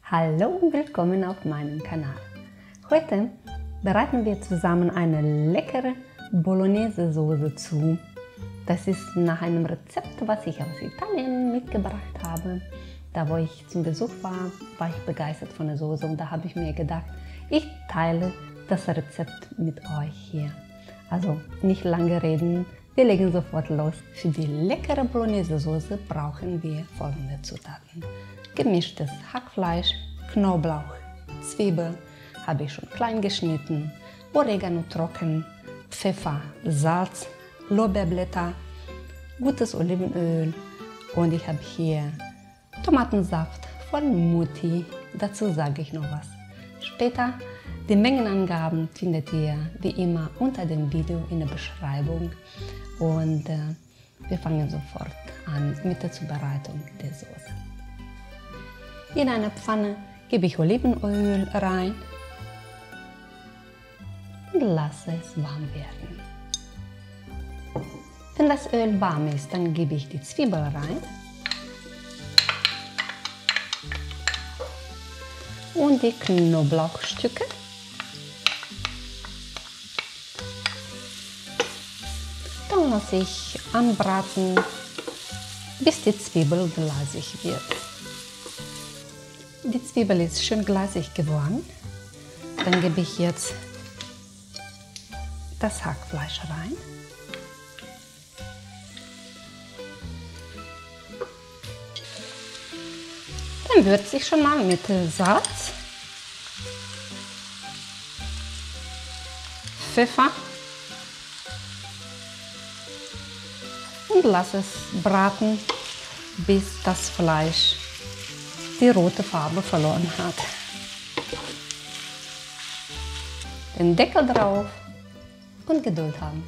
Hallo und willkommen auf meinem Kanal. Heute bereiten wir zusammen eine leckere Bolognese-Soße zu. Das ist nach einem Rezept, was ich aus Italien mitgebracht habe. Da wo ich zum Besuch war ich begeistert von der Soße und da habe ich mir gedacht, ich teile das Rezept mit euch hier. Also nicht lange reden, wir legen sofort los. Für die leckere Bolognese-Soße brauchen wir folgende Zutaten. Gemischtes Hackfleisch, Knoblauch, Zwiebel habe ich schon klein geschnitten, Oregano trocken, Pfeffer, Salz, Lorbeerblätter, gutes Olivenöl und ich habe hier Tomatensaft von Mutti. Dazu sage ich noch was später. Die Mengenangaben findet ihr wie immer unter dem Video in der Beschreibung und wir fangen sofort an mit der Zubereitung der Soße. In eine Pfanne gebe ich Olivenöl rein und lasse es warm werden. Wenn das Öl warm ist, dann gebe ich die Zwiebel rein und die Knoblauchstücke. Dann lasse ich anbraten, bis die Zwiebel glasig wird. Die Zwiebel ist schön glasig geworden. Dann gebe ich jetzt das Hackfleisch rein. Dann würze ich schon mal mit Salz, Pfeffer und lasse es braten, bis das Fleisch die rote Farbe verloren hat. Den Deckel drauf und Geduld haben.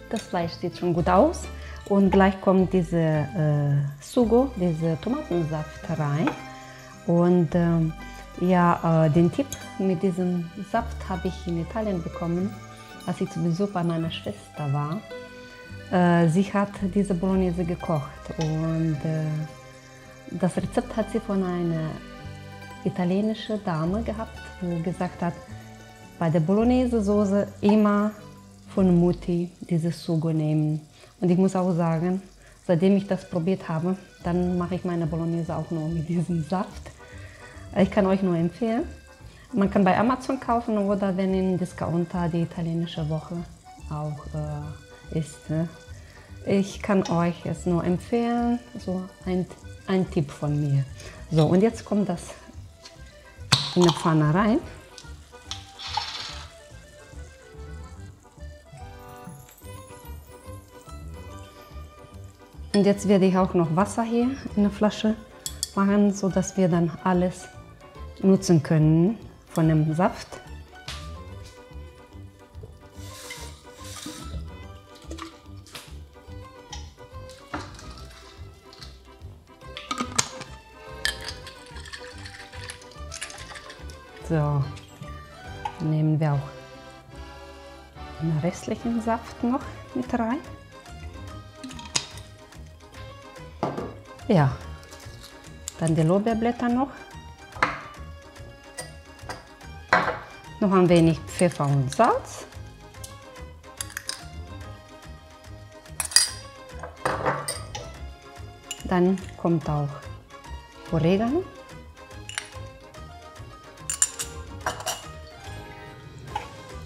Das Fleisch sieht schon gut aus und gleich kommt diese Sugo, dieser Tomatensaft rein. Und den Tipp mit diesem Saft habe ich in Italien bekommen, als ich zu Besuch bei meiner Schwester war. Sie hat diese Bolognese gekocht und das Rezept hat sie von einer italienischen Dame gehabt, die gesagt hat, bei der Bolognese-Soße immer von Mutti dieses Sugo nehmen. Und ich muss auch sagen, seitdem ich das probiert habe, dann mache ich meine Bolognese auch nur mit diesem Saft. Ich kann euch nur empfehlen. Man kann bei Amazon kaufen oder wenn in Discounter die italienische Woche auch ist. Ich kann euch es nur empfehlen, so ein Tipp von mir. So, und jetzt kommt das in die Pfanne rein. Und jetzt werde ich auch noch Wasser hier in der Flasche machen, so dass wir dann alles nutzen können von dem Saft. So, nehmen wir auch den restlichen Saft noch mit rein. Ja, dann die Lorbeerblätter noch. Noch ein wenig Pfeffer und Salz. Dann kommt auch Oregano.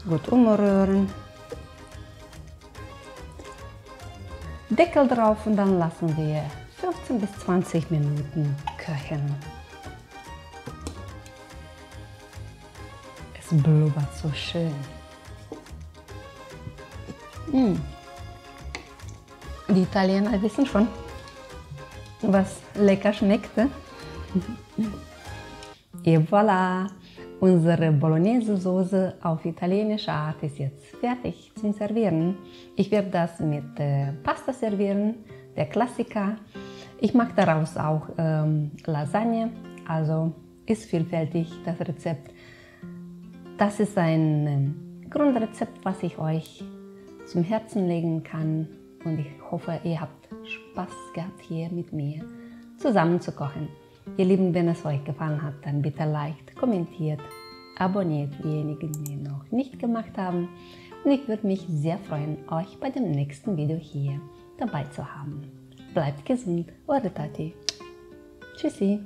Gut umrühren. Deckel drauf und dann lassen wir 15 bis 20 Minuten köcheln. Es blubbert so schön. Die Italiener wissen schon, was lecker schmeckt. Et voilà! Unsere Bolognese-Soße auf italienische Art ist jetzt fertig zum Servieren. Ich werde das mit Pasta servieren, der Klassiker. Ich mache daraus auch Lasagne, also ist vielfältig das Rezept. Das ist ein Grundrezept, was ich euch zum Herzen legen kann und ich hoffe, ihr habt Spaß gehabt, hier mit mir zusammen zu kochen. Ihr Lieben, wenn es euch gefallen hat, dann bitte liked, kommentiert, abonniert diejenigen, die noch nicht gemacht haben. Und ich würde mich sehr freuen, euch bei dem nächsten Video hier dabei zu haben. Bleibt gesund, eure Tati. Tschüssi.